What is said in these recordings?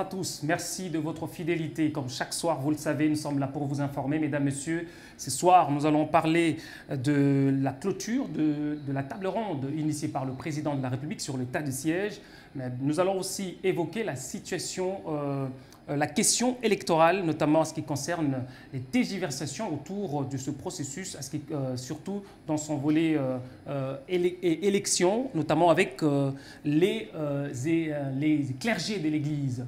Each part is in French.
à tous. Merci de votre fidélité. Comme chaque soir, vous le savez, nous sommes là pour vous informer, mesdames, messieurs. Ce soir, nous allons parler de la clôture de la table ronde initiée par le président de la République sur l'état de siège. Mais nous allons aussi évoquer la situation, la question électorale, notamment en ce qui concerne les tergiversations autour de ce processus, surtout dans son volet élection, notamment avec les clergés de l'Église.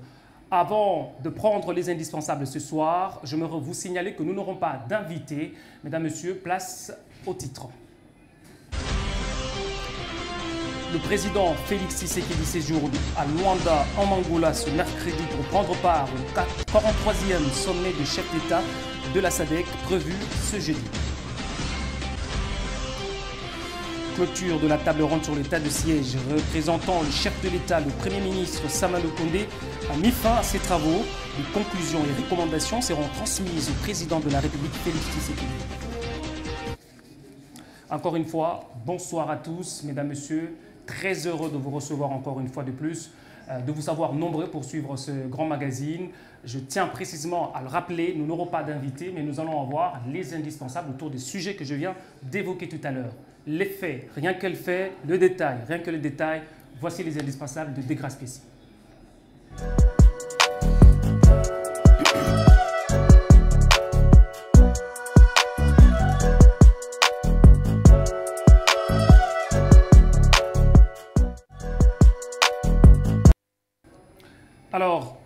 Avant de prendre les indispensables ce soir, j'aimerais vous signaler que nous n'aurons pas d'invité. Mesdames, Messieurs, place au titre. Le président Félix Tshisekedi séjourne à Luanda, en Angola, ce mercredi pour prendre part au 43e sommet des chefs d'État de la SADC prévu ce jeudi. Clôture de la table ronde sur l'état de siège représentant le chef de l'État, le Premier ministre Sama Lukonde, a mis fin à ses travaux. Les conclusions et recommandations seront transmises au président de la République, Félix Tshisekedi. Encore une fois, bonsoir à tous, mesdames, messieurs. Très heureux de vous recevoir encore une fois de plus, de vous savoir nombreux pour suivre ce grand magazine. Je tiens précisément à le rappeler, nous n'aurons pas d'invités, mais nous allons avoir les indispensables autour des sujets que je viens d'évoquer tout à l'heure. Les faits, rien que le fait, le détail, rien que le détail. Voici les indispensables de Degraspécie. Alors,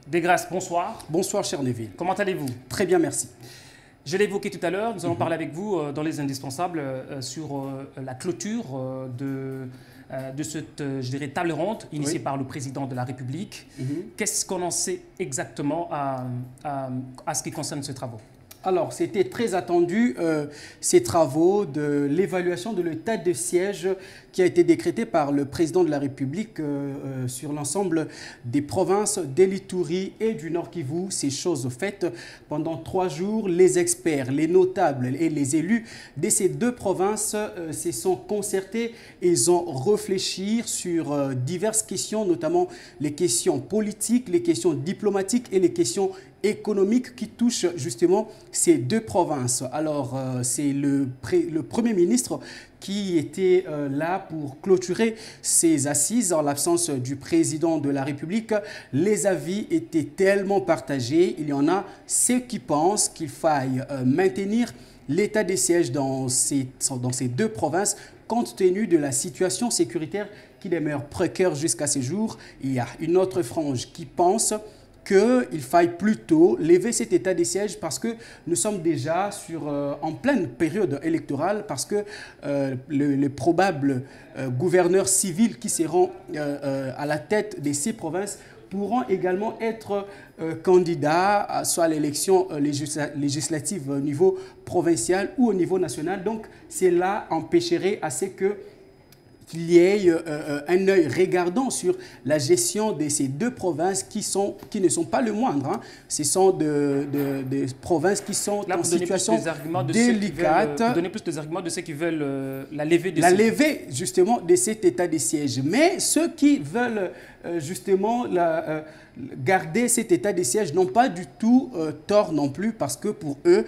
Desgrasses, bonsoir. Bonsoir, cher Neville. Comment allez-vous? Très bien, merci. Je l'ai évoqué tout à l'heure, nous allons parler avec vous dans les indispensables sur la clôture de cette, je dirais, table ronde initiée par le président de la République. Qu'est-ce qu'on en sait exactement à ce qui concerne ce travaux? Alors, c'était très attendu, ces travaux de l'évaluation de l'état de siège qui a été décrété par le président de la République sur l'ensemble des provinces d'Elituri et du Nord Kivu. Ces choses faites pendant 3 jours, les experts, les notables et les élus de ces 2 provinces se sont concertés et ils ont réfléchi sur diverses questions, notamment les questions politiques, les questions diplomatiques et les questions économiques qui touchent justement ces 2 provinces. Alors, c'est le Premier ministre qui était là pour clôturer ces assises en l'absence du président de la République. Les avis étaient tellement partagés. Il y en a ceux qui pensent qu'il faille maintenir l'état des sièges dans ces 2 provinces compte tenu de la situation sécuritaire qui demeure précaire jusqu'à ce jour. Il y a une autre frange qui pense qu'il faille plutôt lever cet état de siège parce que nous sommes déjà en pleine période électorale, parce que les probables gouverneurs civils qui seront à la tête de ces provinces pourront également être candidats soit à l'élection législative au niveau provincial ou au niveau national. Donc cela empêcherait à ce qu'il y ait un œil regardant sur la gestion de ces 2 provinces qui ne sont pas le moindre. Hein. Ce sont des provinces qui sont en situation délicate. Pour donner plus des arguments de ceux qui veulent la levée justement de cet état de siège. Mais ceux qui veulent justement garder cet état de siège n'ont pas du tout tort non plus, parce que pour eux,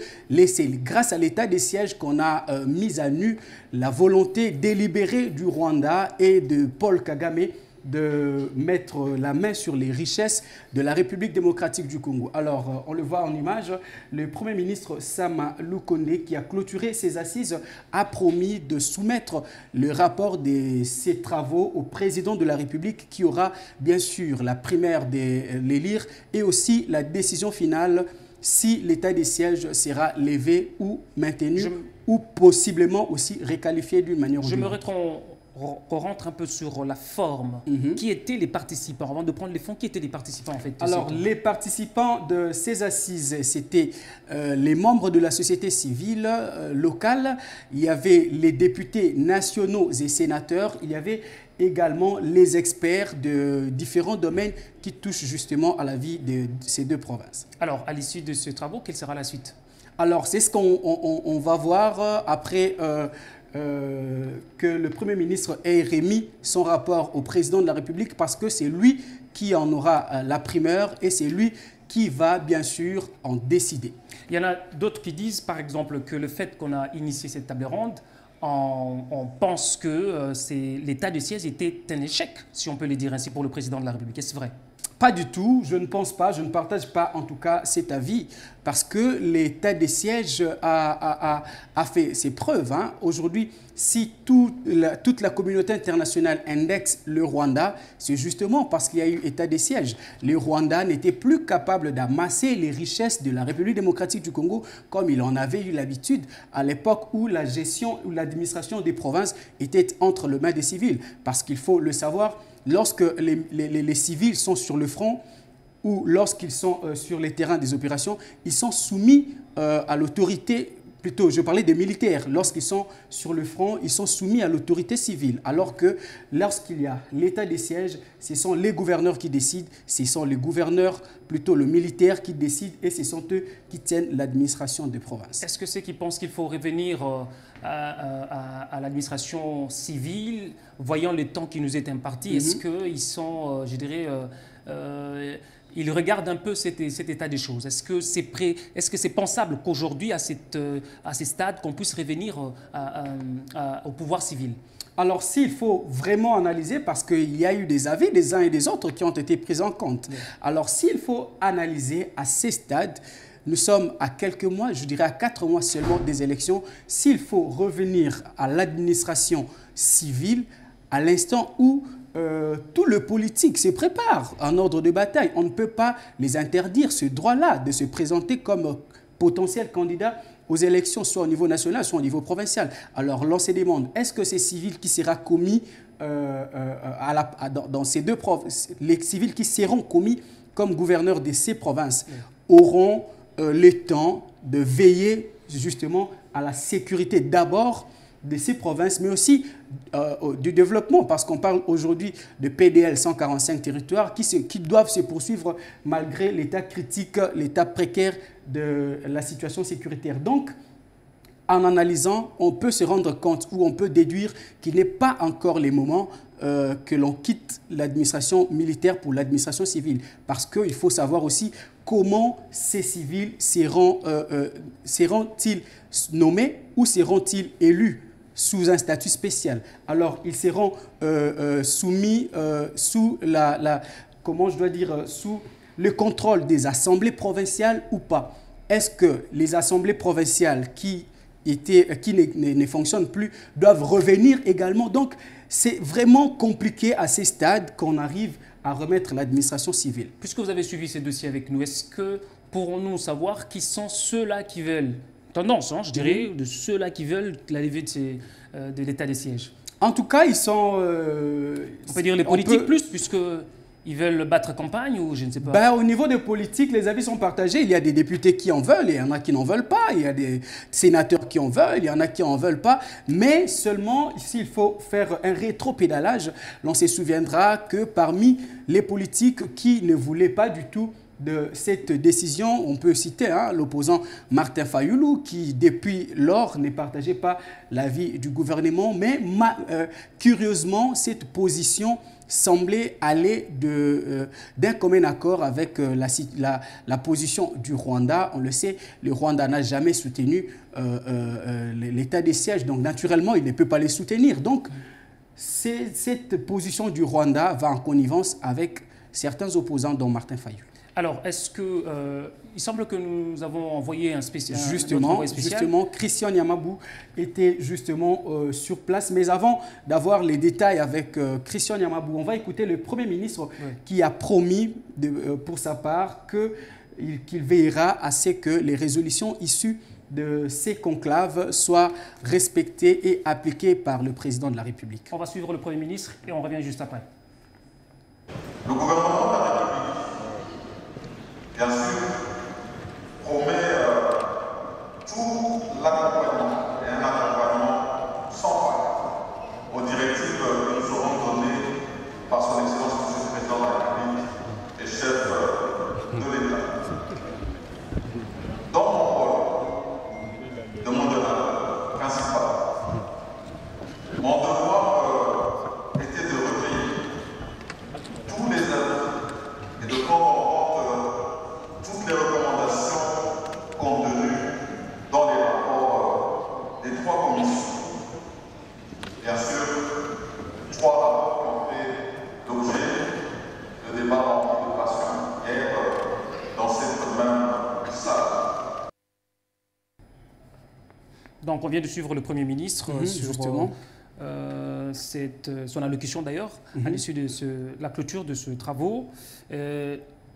c'est grâce à l'état de siège qu'on a mis à nu la volonté délibérée du Rwanda et de Paul Kagame de mettre la main sur les richesses de la République démocratique du Congo. Alors, on le voit en image, le Premier ministre Sama Lukonde, qui a clôturé ses assises, a promis de soumettre le rapport de ses travaux au président de la République, qui aura bien sûr la primaire de l'élire et aussi la décision finale si l'état des sièges sera levé ou maintenu ou possiblement aussi requalifié d'une manière ou d'une autre. Qu'on rentre un peu sur la forme. Qui étaient les participants? Avant de prendre les fonds, qui étaient les participants en fait? Alors, les participants de ces assises, c'était les membres de la société civile locale. Il y avait les députés nationaux et sénateurs. Il y avait également les experts de différents domaines qui touchent justement à la vie de ces 2 provinces. Alors, à l'issue de ce travaux, quelle sera la suite? Alors, c'est ce qu'on va voir après que le Premier ministre ait remis son rapport au président de la République parce que c'est lui qui en aura la primeur et c'est lui qui va bien sûr en décider. Il y en a d'autres qui disent par exemple que le fait qu'on a initié cette table ronde, on pense que l'état de siège était un échec, si on peut le dire ainsi, pour le président de la République. Est-ce vrai? Pas du tout, je ne pense pas, je ne partage pas en tout cas cet avis parce que l'état de siège a fait ses preuves. Hein. Aujourd'hui, si toute la communauté internationale indexe le Rwanda, c'est justement parce qu'il y a eu état de siège. Le Rwanda n'était plus capable d'amasser les richesses de la République démocratique du Congo comme il en avait eu l'habitude à l'époque où la gestion ou l'administration des provinces était entre les mains des civils. Parce qu'il faut le savoir, lorsque les civils sont sur le front ou lorsqu'ils sont sur les terrains des opérations, ils sont soumis à l'autorité, plutôt je parlais des militaires, lorsqu'ils sont sur le front, ils sont soumis à l'autorité civile. Alors que lorsqu'il y a l'état des sièges, ce sont les gouverneurs qui décident, ce sont les gouverneurs, plutôt le militaire qui décide et ce sont eux qui tiennent l'administration des provinces. Est-ce que ceux qui pensent qu'il faut revenir à l'administration civile, voyant le temps qui nous est imparti, est-ce qu'ils sont, je dirais, ils regardent un peu cet état des choses? Est-ce que c'est pensable qu'aujourd'hui, à ces stades, qu'on puisse revenir au pouvoir civil? Alors, s'il faut vraiment analyser, parce qu'il y a eu des avis des uns et des autres qui ont été pris en compte. Oui. Alors, s'il faut analyser à ces stades, nous sommes à quelques mois, je dirais à 4 mois seulement des élections. S'il faut revenir à l'administration civile, à l'instant où tout le politique se prépare en ordre de bataille, on ne peut pas les interdire ce droit-là de se présenter comme potentiel candidat aux élections, soit au niveau national, soit au niveau provincial. Alors, l'on se demande, est-ce que ces civils qui sera commis dans ces deux provinces, les civils qui seront commis comme gouverneurs de ces provinces auront le temps de veiller justement à la sécurité d'abord de ces provinces, mais aussi du développement, parce qu'on parle aujourd'hui de PDL 145 territoires qui doivent se poursuivre malgré l'état critique, l'état précaire de la situation sécuritaire. Donc, en analysant, on peut se rendre compte ou on peut déduire qu'il n'est pas encore les moments que l'on quitte l'administration militaire pour l'administration civile. Parce qu'il faut savoir aussi comment ces civils seront-ils nommés ou seront-ils élus sous un statut spécial. Alors, ils seront soumis sous sous le contrôle des assemblées provinciales ou pas. Est-ce que les assemblées provinciales qui ne fonctionnent plus doivent revenir également? Donc, c'est vraiment compliqué à ces stades qu'on arrive à remettre l'administration civile. Puisque vous avez suivi ces dossiers avec nous, est-ce que pourrons-nous savoir qui sont ceux-là qui veulent, tendance, hein, je dirais, de ceux-là qui veulent la levée de l'état des sièges? En tout cas, ils sont... on peut dire les politiques plus, puisqu'ils veulent battre campagne ou je ne sais pas. Ben, au niveau des politiques, les avis sont partagés. Il y a des députés qui en veulent, il y en a qui n'en veulent pas. Il y a des sénateurs qui en veulent, il y en a qui n'en veulent pas. Mais seulement, s'il faut faire un rétro-pédalage, l'on se souviendra que parmi les politiques qui ne voulaient pas du tout de cette décision, on peut citer l'opposant Martin Fayulu qui depuis lors ne partageait pas l'avis du gouvernement, mais curieusement cette position semblait aller d'un commun accord avec la position du Rwanda. On le sait, le Rwanda n'a jamais soutenu l'état des sièges, donc naturellement il ne peut pas les soutenir. Donc cette position du Rwanda va en connivence avec certains opposants dont Martin Fayulu. Alors, est-ce que... il semble que nous avons envoyé un spécial. Justement, Christian Nyamabou était justement sur place. Mais avant d'avoir les détails avec Christian Nyamabou, on va écouter le Premier ministre qui a promis pour sa part qu'il veillera à ce que les résolutions issues de ces conclaves soient respectées et appliquées par le président de la République. On va suivre le Premier ministre et on revient juste après. Le gouvernement de la République, bien sûr, promet tout l'accompagnement et un accompagnement sans faille aux directives que nous serons données par son Excellence M. le Président de la République et chef de l'État. Dans mon rôle de modérateur principal, Donc, on vient de suivre le Premier ministre sur justement. Son allocution d'ailleurs, à l'issue de la clôture de ce travaux.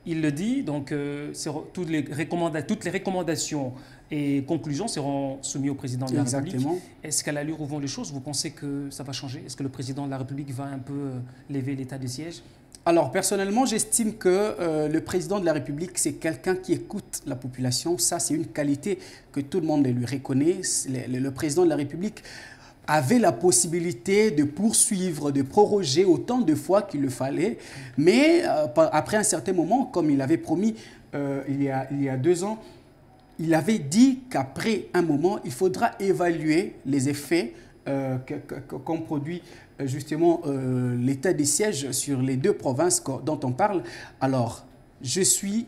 Il le dit, donc toutes les recommandations et conclusions seront soumises au président de la République. Est-ce qu'à l'allure où vont les choses, vous pensez que ça va changer? Est-ce que le président de la République va un peu lever l'état de siège? Alors, personnellement, j'estime que le président de la République, c'est quelqu'un qui écoute la population. Ça, c'est une qualité que tout le monde lui reconnaît. Le président de la République avait la possibilité de poursuivre, de proroger autant de fois qu'il le fallait. Mais après un certain moment, comme il avait promis il y a 2 ans, il avait dit qu'après un moment, il faudra évaluer les effets qu'ont produit justement l'état des sièges sur les 2 provinces dont on parle. Alors, je suis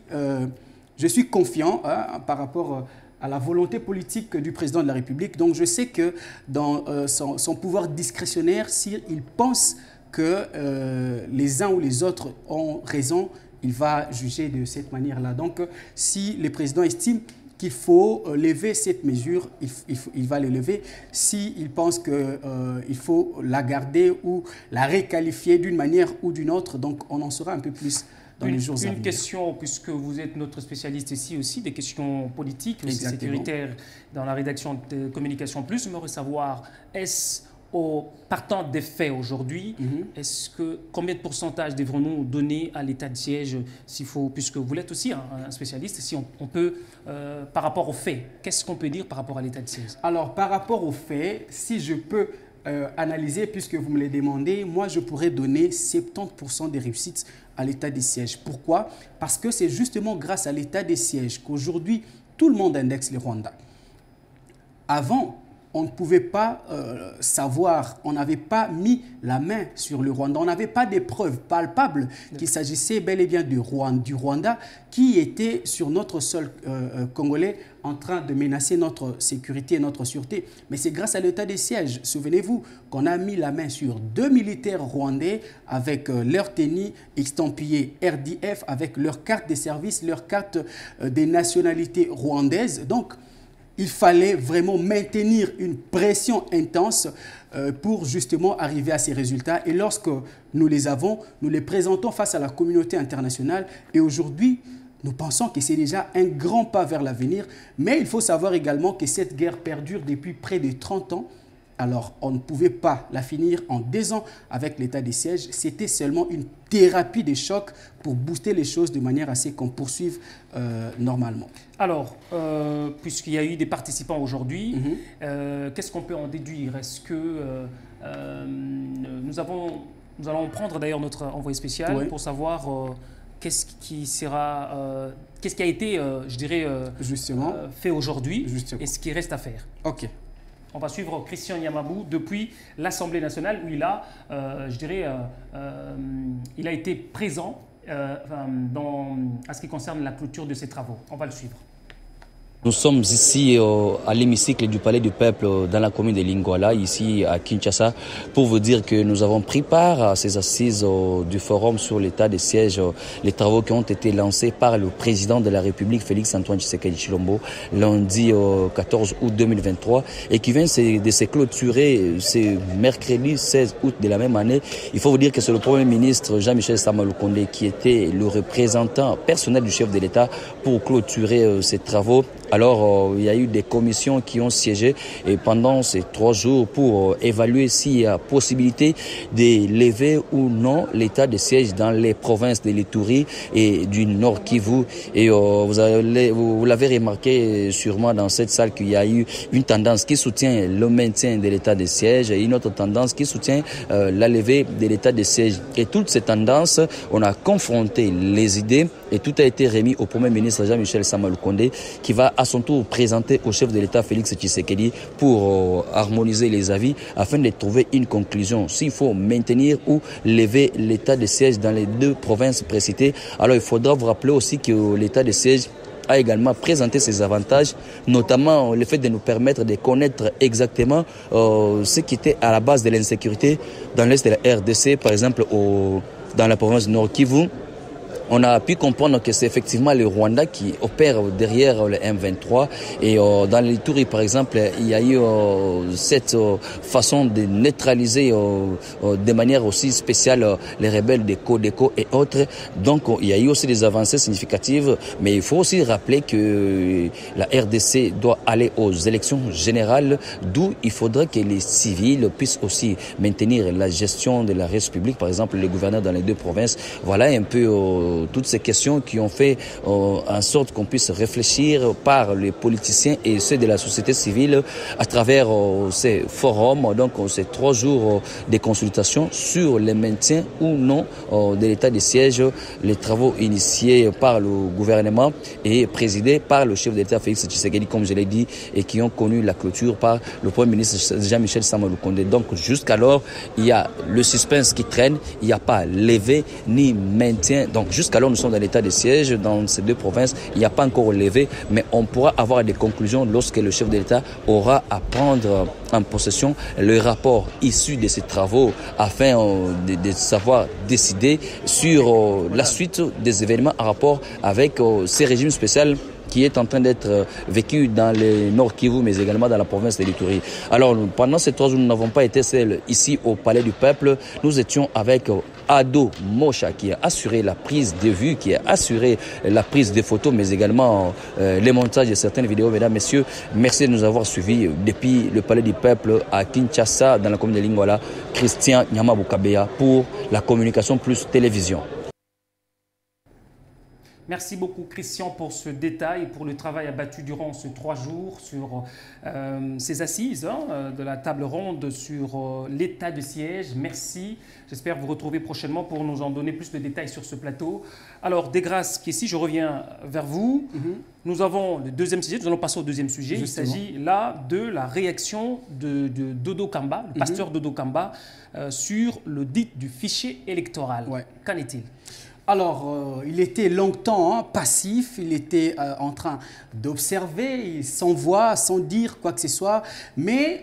confiant par rapport à la volonté politique du président de la République. Donc, je sais que dans son pouvoir discrétionnaire, s'il pense que les uns ou les autres ont raison, il va juger de cette manière-là. Donc, si le président estime qu'il faut lever cette mesure, il va le lever. S'il pense qu'il faut la garder ou la requalifier d'une manière ou d'une autre, donc on en saura un peu plus dans les jours à venir. Une question, puisque vous êtes notre spécialiste ici aussi, des questions politiques, aussi sécuritaires, dans la rédaction de Communication Plus, j'aimerais savoir, est-ce partant des faits aujourd'hui, combien de pourcentage devrons-nous donner à l'état de siège, s'il faut, puisque vous l'êtes aussi un spécialiste, si on peut, par rapport aux faits, qu'est-ce qu'on peut dire par rapport à l'état de siège? Alors, par rapport aux faits, si je peux analyser, puisque vous me le demandez, moi, je pourrais donner 70% des réussites à l'état des sièges. Pourquoi? Parce que c'est justement grâce à l'état des sièges qu'aujourd'hui, tout le monde indexe le Rwanda. Avant, on ne pouvait pas savoir, on n'avait pas mis la main sur le Rwanda, on n'avait pas de preuves palpables qu'il s'agissait bel et bien du Rwanda qui était sur notre sol congolais en train de menacer notre sécurité et notre sûreté. Mais c'est grâce à l'état des sièges, souvenez-vous, qu'on a mis la main sur 2 militaires rwandais avec leur tenue estampillée RDF, avec leur carte de service, leur carte des nationalités rwandaises. Donc, il fallait vraiment maintenir une pression intense pour justement arriver à ces résultats. Et lorsque nous les avons, nous les présentons face à la communauté internationale. Et aujourd'hui, nous pensons que c'est déjà un grand pas vers l'avenir. Mais il faut savoir également que cette guerre perdure depuis près de 30 ans. Alors, on ne pouvait pas la finir en 2 ans avec l'état des sièges. C'était seulement une thérapie de choc pour booster les choses de manière à ce qu'on poursuive normalement. Alors, puisqu'il y a eu des participants aujourd'hui, qu'est-ce qu'on peut en déduire? Est-ce que nous allons prendre d'ailleurs notre envoyé spécial pour savoir qu'est-ce qui a été, je dirais, fait aujourd'hui et ce qui reste à faire. Ok. On va suivre Christian Yamabou depuis l'Assemblée nationale où il a, il a été présent à ce qui concerne la clôture de ses travaux. On va le suivre. Nous sommes ici à l'hémicycle du Palais du Peuple dans la commune de Lingwala, ici à Kinshasa, pour vous dire que nous avons pris part à ces assises du forum sur l'état des sièges, les travaux qui ont été lancés par le président de la République, Félix-Antoine Tshisekedi Tshilombo, lundi 14 août 2023, et qui vient de se clôturer ce mercredi 16 août de la même année. Il faut vous dire que c'est le Premier ministre Jean-Michel Sama Lukonde qui était le représentant personnel du chef de l'État pour clôturer ces travaux. Alors, il y a eu des commissions qui ont siégé et pendant ces 3 jours pour évaluer s'il y a possibilité de lever ou non l'état de siège dans les provinces de l'Ituri et du Nord Kivu. Et vous l'avez remarqué sûrement dans cette salle qu'il y a eu une tendance qui soutient le maintien de l'état de siège et une autre tendance qui soutient la levée de l'état de siège. Et toutes ces tendances, on a confronté les idées et tout a été remis au Premier ministre Jean-Michel Sama Lukonde qui va à son tour présenter au chef de l'État Félix Tshisekedi pour harmoniser les avis afin de trouver une conclusion. S'il faut maintenir ou lever l'état de siège dans les 2 provinces précitées, alors il faudra vous rappeler aussi que l'état de siège a également présenté ses avantages, notamment le fait de nous permettre de connaître exactement ce qui était à la base de l'insécurité dans l'est de la RDC, par exemple dans la province Nord Kivu. on a pu comprendre que c'est effectivement le Rwanda qui opère derrière le M23 et dans l'Ituri par exemple, il y a eu cette façon de neutraliser de manière aussi spéciale les rebelles de Codeco et autres. Donc il y a eu aussi des avancées significatives, mais il faut aussi rappeler que la RDC doit aller aux élections générales, d'où il faudrait que les civils puissent aussi maintenir la gestion de la République, par exemple les gouverneurs dans les deux provinces. Voilà un peu toutes ces questions qui ont fait en sorte qu'on puisse réfléchir par les politiciens et ceux de la société civile à travers ces forums, donc ces 3 jours de consultation sur le maintien ou non de l'état de siège, les travaux initiés par le gouvernement et présidés par le chef d'État Félix Tshisekedi, comme je l'ai dit, et qui ont connu la clôture par le Premier ministre Jean-Michel Sama-Lukonde. Donc jusqu'alors, il y a le suspense qui traîne, il n'y a pas levé ni maintien. Donc jusqu'alors, nous sommes dans l'état de siège dans ces 2 provinces, il n'y a pas encore levé, mais on pourra avoir des conclusions lorsque le chef de l'État aura à prendre en possession le rapport issu de ces travaux afin de savoir décider sur la suite des événements en rapport avec ces régimes spéciaux qui est en train d'être vécu dans le Nord Kivu, mais également dans la province de l'Ituri. Alors, pendant ces 3 jours, nous n'avons pas été seuls ici au Palais du Peuple. Nous étions avec Ado Mocha, qui a assuré la prise de vue, qui a assuré la prise de photos, mais également les montages de certaines vidéos. Mesdames, Messieurs, merci de nous avoir suivis depuis le Palais du Peuple à Kinshasa, dans la commune de Lingwala. Christian Nyamabukabeya pour la communication plus télévision. Merci beaucoup Christian pour ce détail et pour le travail abattu durant ces 3 jours sur ces assises de la table ronde sur l'état de siège. Merci. J'espère vous retrouver prochainement pour nous en donner plus de détails sur ce plateau. Alors, Desgrâces, ici, je reviens vers vous. Nous avons le 2e sujet. Nous allons passer au 2e sujet. Justement. Il s'agit là de la réaction de Dodo Kamba, le pasteur Dodo Kamba, sur l'audit du fichier électoral. Ouais. Qu'en est-il ? Alors, il était longtemps passif, il était en train d'observer, sans voix, sans dire quoi que ce soit. Mais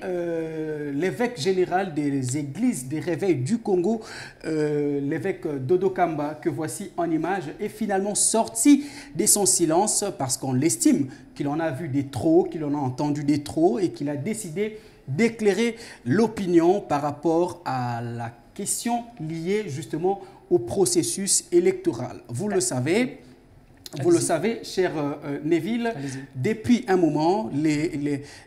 l'évêque général des églises des réveils du Congo, l'évêque Dodo Kamba, que voici en image, est finalement sorti de son silence parce qu'on l'estime qu'il en a vu des trop, qu'il en a entendu des trop et qu'il a décidé d'éclairer l'opinion par rapport à la question liée justement au processus électoral. Vous le savez, cher Neville, depuis un moment,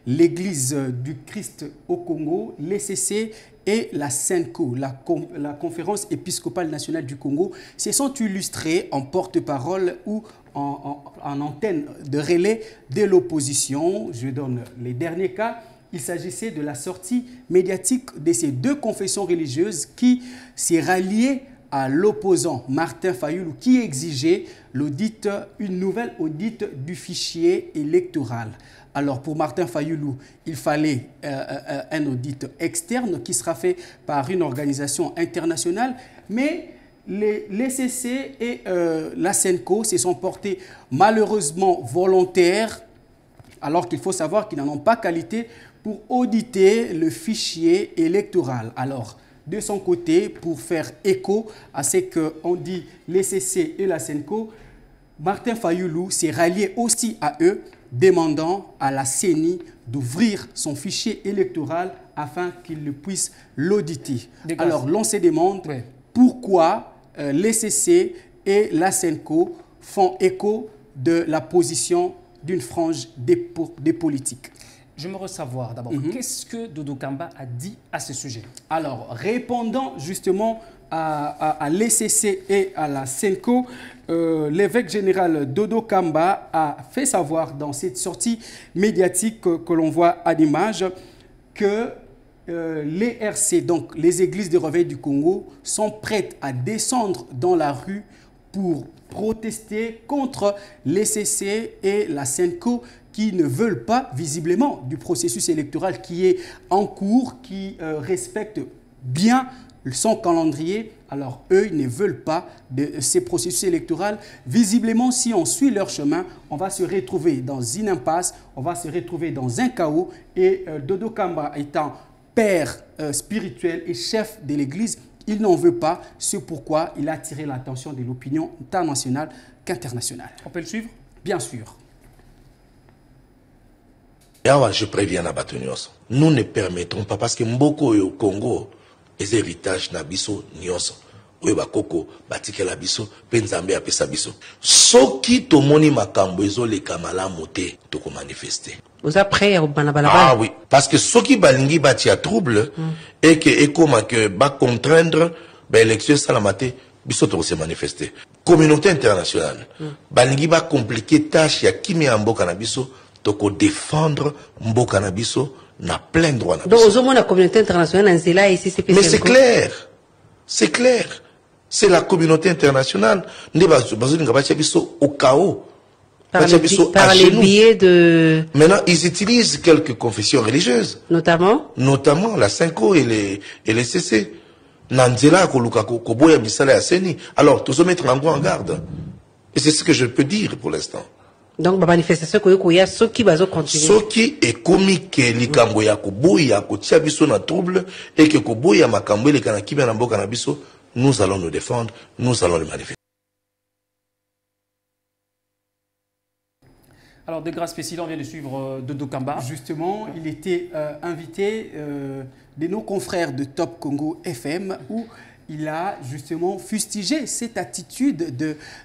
l'Église du Christ au Congo, l'ECC et la CENCO, la Conférence épiscopale nationale du Congo, se sont illustrés en porte-parole ou en antenne de relais de l'opposition. Je donne les derniers cas. Il s'agissait de la sortie médiatique de ces 2 confessions religieuses qui s'est ralliée à l'opposant Martin Fayulu qui exigeait une nouvelle audit du fichier électoral. Alors pour Martin Fayulu, il fallait un audit externe qui sera fait par une organisation internationale, mais l'ECC et la CENCO se sont portés malheureusement volontaires, alors qu'il faut savoir qu'ils n'en ont pas qualité pour auditer le fichier électoral. Alors, de son côté, pour faire écho à ce qu'ont dit l'ECC et la CENCO, Martin Fayulu s'est rallié aussi à eux, demandant à la CENI d'ouvrir son fichier électoral afin qu'il puisse l'auditer. Alors, l'on se demande pourquoi l'ECC et la CENCO font écho de la position d'une frange des politiques. J'aimerais savoir d'abord, qu'est-ce que Dodo Kamba a dit à ce sujet? Alors, répondant justement à l'ECC et à la CENCO, l'évêque général Dodo Kamba a fait savoir dans cette sortie médiatique que l'on voit à l'image que les RC, donc les églises de réveil du Congo, sont prêtes à descendre dans la rue pour protester contre l'ECC et la CENCO qui ne veulent pas visiblement du processus électoral qui est en cours, qui respecte bien son calendrier. Alors eux, ils ne veulent pas de ces processus électoraux. Visiblement, si on suit leur chemin, on va se retrouver dans une impasse, on va se retrouver dans un chaos. Et Dodo Kamba étant père spirituel et chef de l'Église, il n'en veut pas. C'est pourquoi il a attiré l'attention de l'opinion tant nationale qu'internationale. On peut le suivre? Bien sûr. Je préviens la Batonios. Nous ne permettrons pas parce que Mboko et au Congo, les héritages n'abisso nyos. Oeba koko batikela biso penzambe apesa biso. Soki tomoni makambo ezole kamala moté to ko manifester. Vous êtes prêts au banabalaba? Ah oui, parce que soki balingi batia trouble et que ekoma que ba contraindre ba élection salamate biso to se manifester. Communauté internationale balingi ba compliquer tâche ya kimi mboka na biso to ko défendre mboka na biso na plein droit na biso. Donc au moins la communauté internationale en là ici c'est. Mais c'est clair. C'est clair. C'est la communauté internationale. Au chaos. Par les biais de... Maintenant, ils utilisent quelques confessions religieuses. Notamment la Cinco et les CC. Nanzela, Koboya, Misala, Aseni. Alors, tous mettre en garde. Et c'est ce que je peux dire pour l'instant. Donc, la manifestation, il y a ceux qui vont continuer. Ceux qui est comique, Likamboya, Koboya, Kotia, Biso, na trouble, et que Koboya, Makambo, les Kanaki, Nambo, Kanabiso, nous allons nous défendre, nous allons les manifester. Alors, De Grâce Pessila, on vient de suivre Dodo Kamba. Justement, il était invité de nos confrères de Top Congo FM où il a justement fustigé cette attitude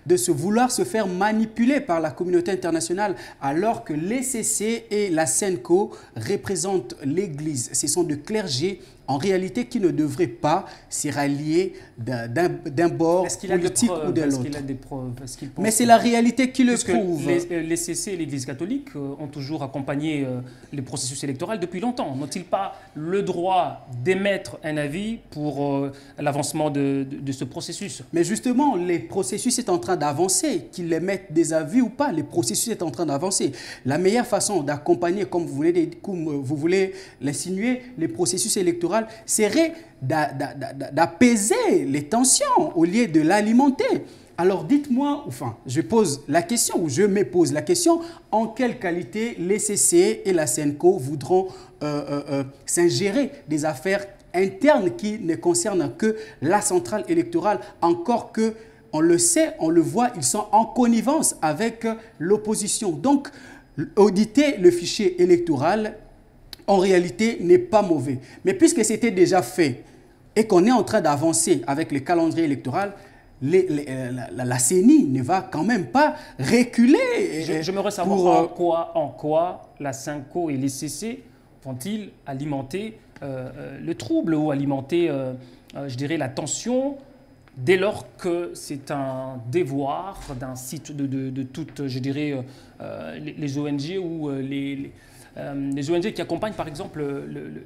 de se vouloir se faire manipuler par la communauté internationale alors que l'ECC et la SENCO représentent l'Église. Ce sont de clergés en réalité qui ne devraient pas se rallier d'un bord politique ou de l'autre. Mais c'est la réalité qui le prouve. Les CC et l'Église catholique ont toujours accompagné les processus électoraux depuis longtemps. N'ont-ils pas le droit d'émettre un avis pour l'avancement de ce processus? Mais justement, les processus sont en train d'avancer. Qu'ils émettent des avis ou pas, les processus sont en train d'avancer. La meilleure façon d'accompagner, comme vous voulez l'insinuer, les processus électoraux serait d'apaiser les tensions au lieu de l'alimenter. Alors dites-moi, enfin, je pose la question, ou je me pose la question, en quelle qualité les CC et la SENCO voudront s'ingérer des affaires internes qui ne concernent que la centrale électorale, encore que, on le sait, on le voit, ils sont en connivence avec l'opposition. Donc, auditer le fichier électoral, en réalité, n'est pas mauvais. Mais puisque c'était déjà fait et qu'on est en train d'avancer avec le calendrier électoral, la CENI ne va quand même pas reculer. J'aimerais savoir en quoi la SENCO et les CC vont-ils alimenter le trouble ou alimenter, je dirais, la tension dès lors que c'est un devoir d'un site de toutes, je dirais, les ONG ou les ONG qui accompagnent par exemple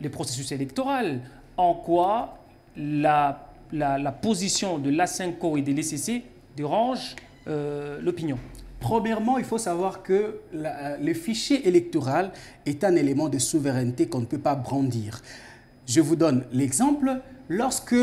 les processus électoraux. En quoi la position de la SENCO et de l'ECC dérange l'opinion? Premièrement, il faut savoir que le fichier électoral est un élément de souveraineté qu'on ne peut pas brandir. Je vous donne l'exemple. Lorsque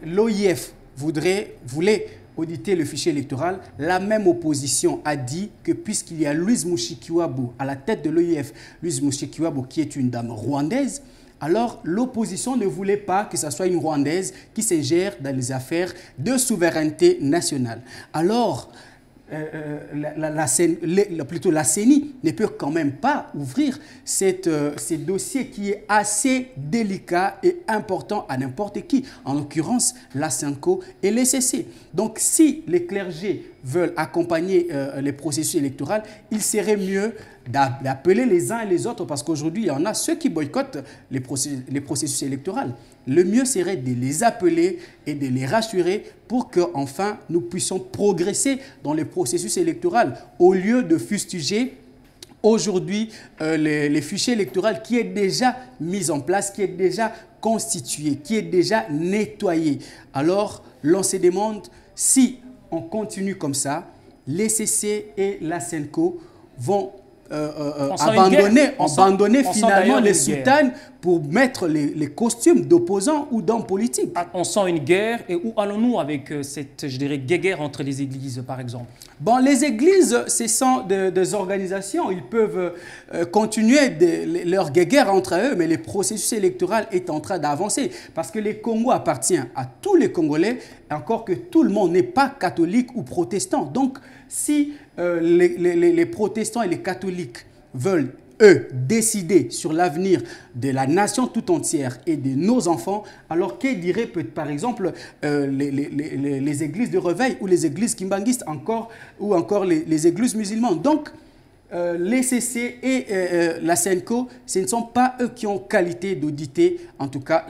l'OIF voulait auditer le fichier électoral, la même opposition a dit que puisqu'il y a Louise Mushikiwabo à la tête de l'OIF, Louise Mushikiwabo qui est une dame rwandaise, alors l'opposition ne voulait pas que ce soit une Rwandaise qui s'ingère dans les affaires de souveraineté nationale. Alors, la CENI ne peut quand même pas ouvrir ces dossiers qui est assez délicat et important à n'importe qui, en l'occurrence la SENCO et l'ECC. Donc si les clergés veulent accompagner les processus électoraux, il serait mieux d'appeler les uns et les autres, parce qu'aujourd'hui, il y en a ceux qui boycottent les processus électoraux. Le mieux serait de les appeler et de les rassurer pour qu'enfin nous puissions progresser dans les processus électoraux, au lieu de fustiger aujourd'hui les fichiers électoraux qui est déjà mis en place, qui est déjà constitué, qui est déjà nettoyé. Alors, l'on se demande si on continue comme ça, l'ECC et la SENCO vont abandonner finalement les soutanes pour mettre les costumes d'opposants ou d'hommes politiques. On sent une guerre, et où allons-nous avec cette, je dirais, guerre entre les églises, par exemple? Bon, les églises, ce sont des organisations, ils peuvent continuer leur guerre entre eux, mais le processus électoral est en train d'avancer parce que le Congo appartient à tous les Congolais, encore que tout le monde n'est pas catholique ou protestant. Donc, si les protestants et les catholiques veulent, eux, décider sur l'avenir de la nation tout entière et de nos enfants, alors que diraient, par exemple, les églises de réveil ou les églises kimbanguistes ou encore les églises musulmanes. Donc, les CC et la SENCO, ce ne sont pas eux qui ont qualité d'auditer, en tout cas,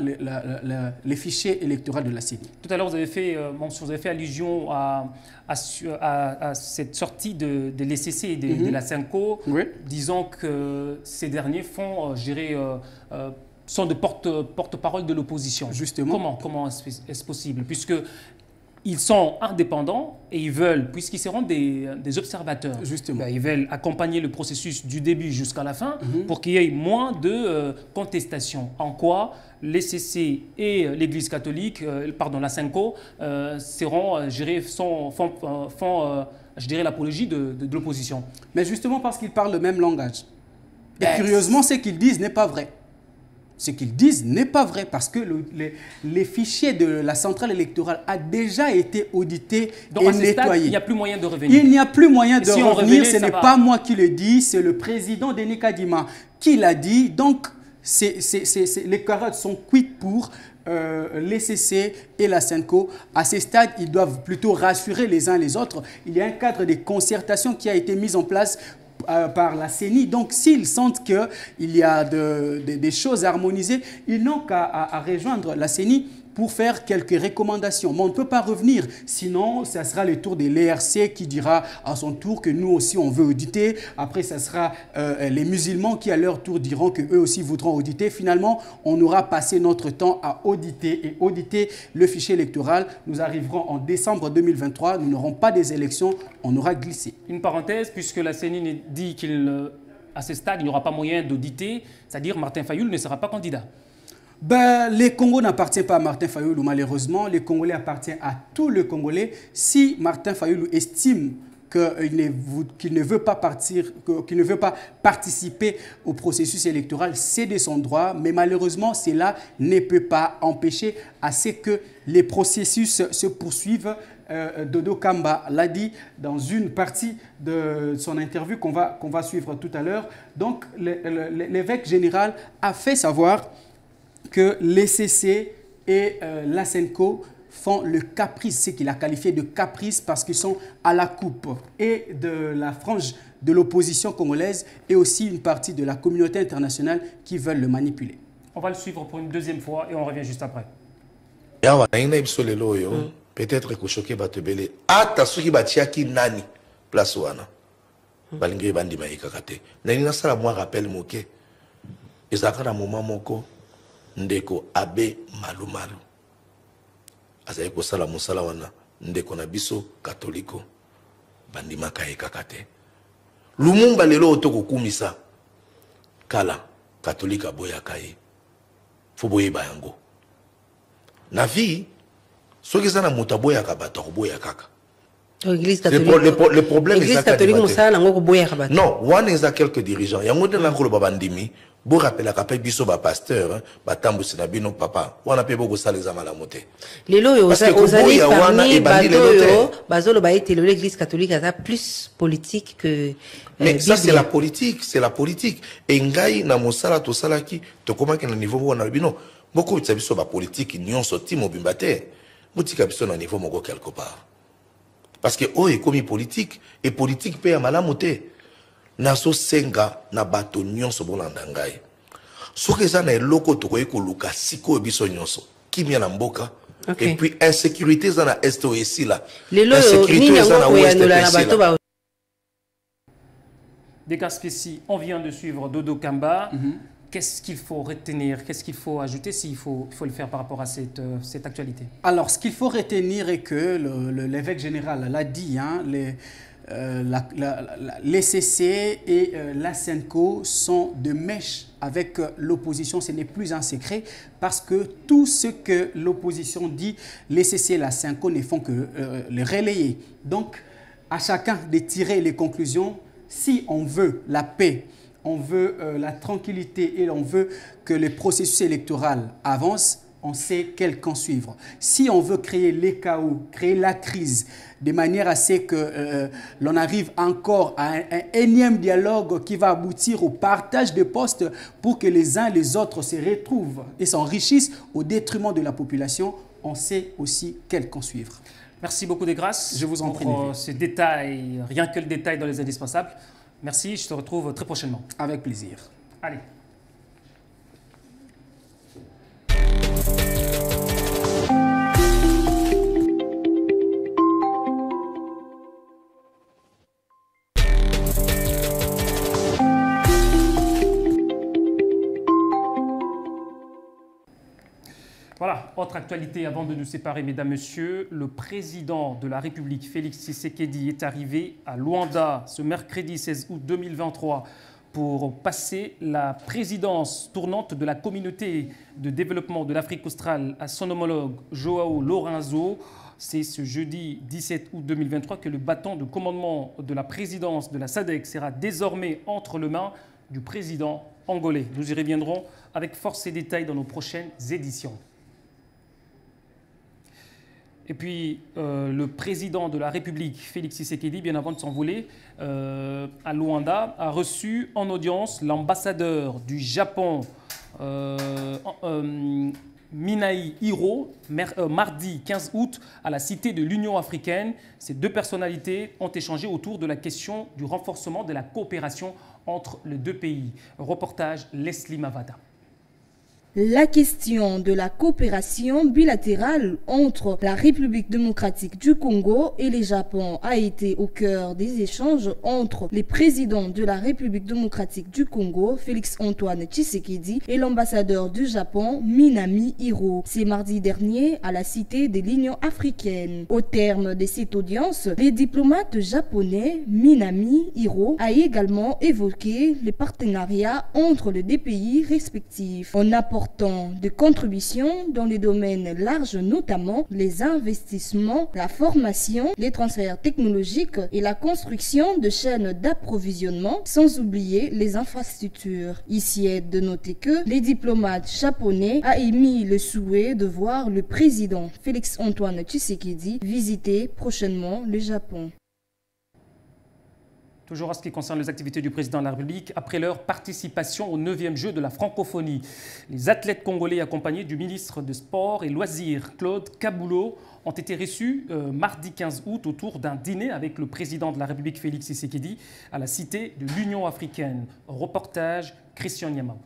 les fichiers électoraux de la CENI. Tout à l'heure, vous avez fait allusion à cette sortie de l'ECC et de la SENCO, oui, disant que ces derniers font, je dirais, sont de porte-parole de l'opposition. Justement. Comment est-ce possible? Puisque ils sont indépendants et ils veulent, puisqu'ils seront des observateurs, justement, ils veulent accompagner le processus du début jusqu'à la fin pour qu'il y ait moins de contestation. En quoi l'ECC et l'Église catholique, pardon, la SENCO, font, je dirais, l'apologie de l'opposition. Mais justement parce qu'ils parlent le même langage. Et curieusement, ce qu'ils disent n'est pas vrai. Ce qu'ils disent n'est pas vrai parce que les fichiers de la centrale électorale a déjà été audités donc, et à ce nettoyés. Stade, il n'y a plus moyen de revenir. Il n'y a plus moyen de revenir. Ce n'est va. pas moi qui le dis, c'est le président Denis Kadima qui l'a dit. Donc, les carottes sont cuites pour l'ECC et la SENCO. À ce stade, ils doivent plutôt rassurer les uns les autres. Il y a un cadre de concertation qui a été mis en place par la CENI. Donc, s'ils sentent qu'il y a des choses à harmoniser, ils n'ont qu'à rejoindre la CENI pour faire quelques recommandations. Mais on ne peut pas revenir, sinon ça sera le tour de l'ERC qui dira à son tour que nous aussi on veut auditer. Après, ça sera les musulmans qui à leur tour diront qu'eux aussi voudront auditer. Finalement, on aura passé notre temps à auditer le fichier électoral. Nous arriverons en décembre 2023, nous n'aurons pas des élections, on aura glissé. Une parenthèse, puisque la CENI dit qu'à ce stade, il n'y aura pas moyen d'auditer, c'est-à-dire Martin Fayulu ne sera pas candidat. Le Congo n'appartient pas à Martin Fayulu, malheureusement. Le Congolais appartient à tous les Congolais. Si Martin Fayulu estime qu'il ne veut pas participer au processus électoral, c'est de son droit. Mais malheureusement, cela ne peut pas empêcher à ce que les processus se poursuivent. Dodo Kamba l'a dit dans une partie de son interview qu'on va suivre tout à l'heure. Donc, l'évêque général a fait savoir que l'ECC et la SENCO font le caprice, ce qu'il a qualifié de caprice parce qu'ils sont à la coupe et de la frange de l'opposition congolaise et aussi une partie de la communauté internationale qui veulent le manipuler. On va le suivre pour une deuxième fois et on revient juste après. Peut-être que choqué va te belé. Ata suki batiaki nani place wana. Balingé bandi maïkakate. Nani na sala moi rappel moké. Ezaka na moment moko. Ndeko abe malumalu azaye ko sala musala wana ndeko na biso katoliko bandima kaye kakate Lumumba lelo otoko kumisa kala katolika boya kaye fuboye bayango na vie soki zana mutaboya kabata boya kaka le problème est que non, one is à quelques dirigeants. Il y a un modèle dans le babandimi. Vous rappelez la capelle biso ba pasteur, ba tambu sinabino papa. On a payé beaucoup ça les amalamoté. Les lois aux années parmi bazolo ba été l'église catholique a plus politique que. Mais ça c'est la politique, c'est la politique. Et ngai na mosala to salaki to comment que le niveau on a bino. Beaucoup de biso ba politique nion sorti mobimbate. Mutika biso na niveau moko quelque part. Parce que oh est commis politique et politique paye à malamoté. Naso senga na bato nyonso bolanda ngai. Soki za na eloko to ko luka siko biso nyonso. Kimia na mboka. Et puis insécurité za na est aussi là. Insécurité za na ouest là. Des cas spécifiques, on vient de suivre Dodo Kamba. Qu'est-ce qu'il faut retenir? Qu'est-ce qu'il faut ajouter s'il faut le faire par rapport à cette actualité? Alors, ce qu'il faut retenir est que l'évêque général l'a dit, hein, l'ECC et la SENCO sont de mèche avec l'opposition. Ce n'est plus un secret parce que tout ce que l'opposition dit, l'ECC et la SENCO ne font que le relayer. Donc, à chacun de tirer les conclusions. Si on veut la paix, on veut la tranquillité et on veut que le processus électoral avance, on sait quel camp suivre. Si on veut créer les chaos, créer la crise, de manière à ce que l'on arrive encore à un énième dialogue qui va aboutir au partage de postes pour que les uns et les autres se retrouvent et s'enrichissent au détriment de la population, on sait aussi quel camp suivre. Merci beaucoup Desgrâces. Je vous en prie. Pour ces détails, rien que le détail dans les indispensables. Merci, je te retrouve très prochainement. Avec plaisir. Allez. Voilà, autre actualité avant de nous séparer, mesdames, messieurs. Le président de la République, Félix Tshisekedi, est arrivé à Luanda ce mercredi 16 août 2023 pour passer la présidence tournante de la communauté de développement de l'Afrique australe à son homologue Joao Lourenço. C'est ce jeudi 17 août 2023 que le bâton de commandement de la présidence de la SADC sera désormais entre les mains du président angolais. Nous y reviendrons avec force et détails dans nos prochaines éditions. Et puis, le président de la République, Félix Tshisekedi, bien avant de s'envoler à Luanda, a reçu en audience l'ambassadeur du Japon, Minae Hiro, mardi 15 août, à la Cité de l'Union africaine. Ces deux personnalités ont échangé autour de la question du renforcement de la coopération entre les deux pays. Reportage Leslie Mavada. La question de la coopération bilatérale entre la République démocratique du Congo et le Japon a été au cœur des échanges entre les présidents de la République démocratique du Congo, Félix-Antoine Tshisekedi, et l'ambassadeur du Japon, Minae Hiro. C'est mardi dernier à la Cité de l'Union africaine. Au terme de cette audience, les diplomates japonais, Minae Hiro, a également évoqué les partenariats entre les deux pays respectifs. En apportant de contributions dans les domaines larges, notamment les investissements, la formation, les transferts technologiques et la construction de chaînes d'approvisionnement, sans oublier les infrastructures. Ici est de noter que les diplomates japonais ont émis le souhait de voir le président Félix-Antoine Tshisekedi visiter prochainement le Japon. Toujours en ce qui concerne les activités du président de la République, après leur participation au 9e jeu de la francophonie, les athlètes congolais accompagnés du ministre des Sports et Loisirs, Claude Kaboulot, ont été reçus mardi 15 août autour d'un dîner avec le président de la République, Félix Tshisekedi, à la Cité de l'Union africaine. Reportage Christian Niamau.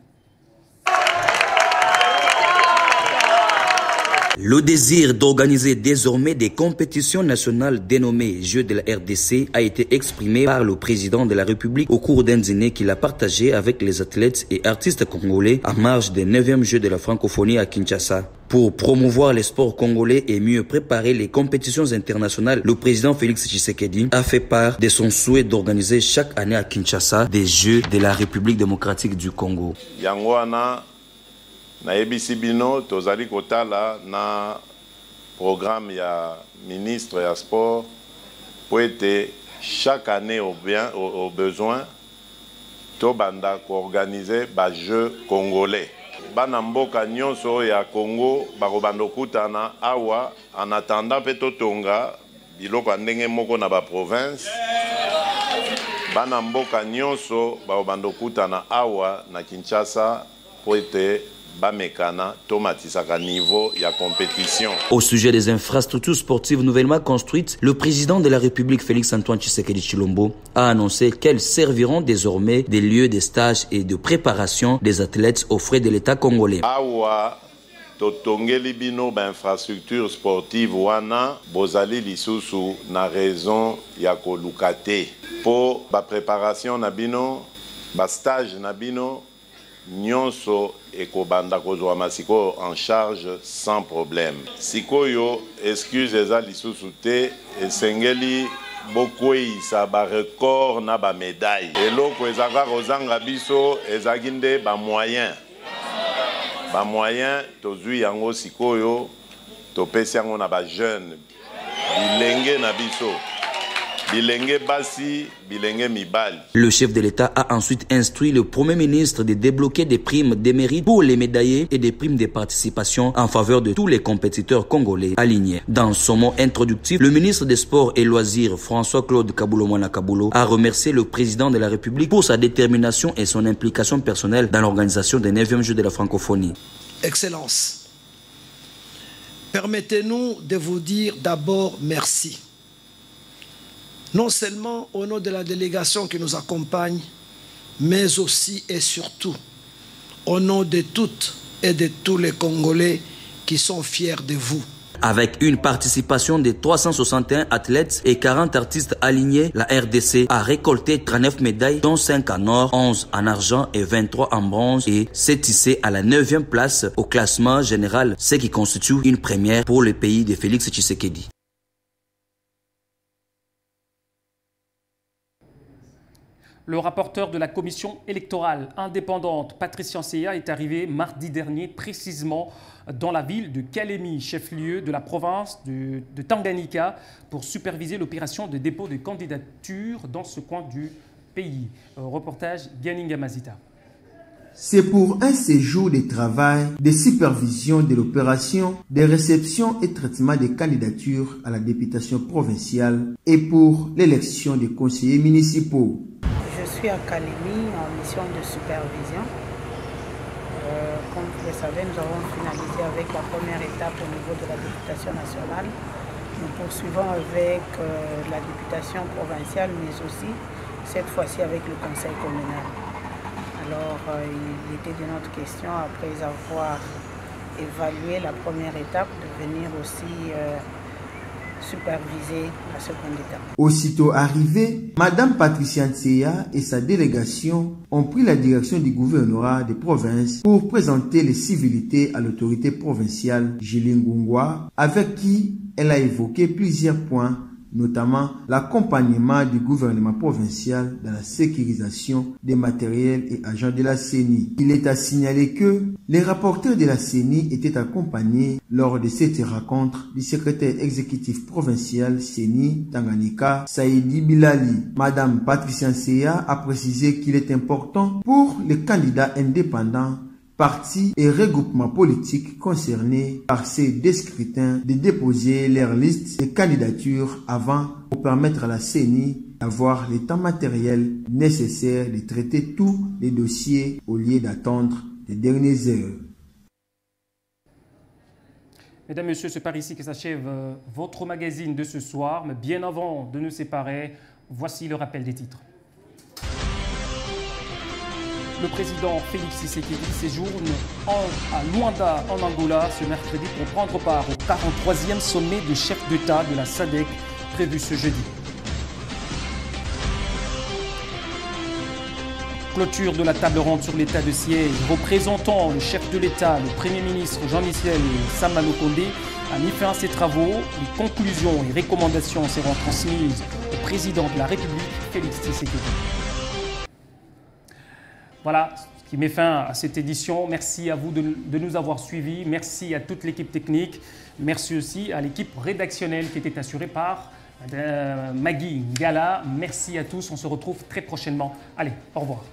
Le désir d'organiser désormais des compétitions nationales dénommées Jeux de la RDC a été exprimé par le président de la République au cours d'un dîner qu'il a partagé avec les athlètes et artistes congolais en marge des 9e Jeux de la francophonie à Kinshasa. Pour promouvoir les sports congolais et mieux préparer les compétitions internationales, le président Félix Tshisekedi a fait part de son souhait d'organiser chaque année à Kinshasa des Jeux de la République démocratique du Congo. Na ebisi bino tozali kotala na programme ya ministre ya sport pour être chaque année au besoin to banda ko organiser ba jeux congolais. Bana mboka nyonso ya Congo bakobanda kutana awa en attendant pe totonga biloko ndenge moko na ba province. Bana mboka nyonso bakobanda kutana awa na Kinshasa pour être Au sujet des infrastructures sportives nouvellement construites, le président de la République Félix-Antoine Tshisekedi Tshilombo a annoncé qu'elles serviront désormais des lieux de stage et de préparation des athlètes aux frais de l'État congolais. Totongeli bino ba infrastructure sportive wana bozali lisusu na raison ya kolukate pour ba préparation na bino ba stage na bino nyonso ekobanda kozwa masiko en charge sans problème. Sikoyo excuse eza lisusu te esengeli bokweyisa barecord na bamédaille eloko ezaka kozanga biso ezaki nde bamoyen tozwi yango sikoyo topesi yango na bajeune bilenge na biso bilenge basi bilenge mibali. Le chef de l'État a ensuite instruit le Premier ministre de débloquer des primes de mérite pour les médaillés et des primes de participation en faveur de tous les compétiteurs congolais alignés. Dans son mot introductif, le ministre des Sports et Loisirs, François-Claude Kaboulo-Mwana Kaboulo, a remercié le président de la République pour sa détermination et son implication personnelle dans l'organisation des 9e Jeux de la francophonie. Excellence, permettez-nous de vous dire d'abord merci. Non seulement au nom de la délégation qui nous accompagne, mais aussi et surtout au nom de toutes et de tous les Congolais qui sont fiers de vous. Avec une participation de 361 athlètes et 40 artistes alignés, la RDC a récolté 39 médailles, dont 5 en or, 11 en argent et 23 en bronze, et s'est tissé à la 9e place au classement général, ce qui constitue une première pour le pays de Félix Tshisekedi. Le rapporteur de la commission électorale indépendante, Patricia Nseya, est arrivé mardi dernier précisément dans la ville de Kalemi, chef-lieu de la province de Tanganyika, pour superviser l'opération de dépôt de candidature dans ce coin du pays. Reportage Ganinga Mazita. C'est pour un séjour de travail, de supervision de l'opération, de réception et traitement des candidatures à la députation provinciale et pour l'élection des conseillers municipaux. Je suis à Kalemi en mission de supervision. Comme vous le savez, nous avons finalisé avec la première étape au niveau de la députation nationale. Nous poursuivons avec la députation provinciale, mais aussi cette fois-ci avec le conseil communal. Alors, il était de notre question, après avoir évalué la première étape, de venir aussi superviser la seconde étape. Aussitôt arrivée, Madame Patricia Nseya et sa délégation ont pris la direction du gouvernorat des provinces pour présenter les civilités à l'autorité provinciale Julie Ngungwa, avec qui elle a évoqué plusieurs points, notamment l'accompagnement du gouvernement provincial dans la sécurisation des matériels et agents de la CENI. Il est à signaler que les rapporteurs de la CENI étaient accompagnés lors de cette rencontre du secrétaire exécutif provincial CENI Tanganyika, Saïdi Bilali. Madame Patricia Nseya a précisé qu'il est important pour les candidats indépendants, partis et regroupements politiques concernés par ces deux scrutins de déposer leur liste de candidatures avant pour permettre à la CENI d'avoir le temps matériel nécessaire de traiter tous les dossiers au lieu d'attendre les dernières heures. Mesdames, Messieurs, c'est par ici que s'achève votre magazine de ce soir. Mais bien avant de nous séparer, voici le rappel des titres. Le président Félix Tshisekedi séjourne à Luanda, en Angola, ce mercredi pour prendre part au 43e sommet de chefs d'État de la SADC prévu ce jeudi. Clôture de la table ronde sur l'état de siège représentant le chef de l'État, le Premier ministre Jean-Michel Sama-Lukonde, a mis fin à ses travaux. Les conclusions et recommandations seront transmises au président de la République, Félix Tshisekedi. Voilà ce qui met fin à cette édition. Merci à vous de nous avoir suivis. Merci à toute l'équipe technique. Merci aussi à l'équipe rédactionnelle qui était assurée par Maggie Ngala. Merci à tous. On se retrouve très prochainement. Allez, au revoir.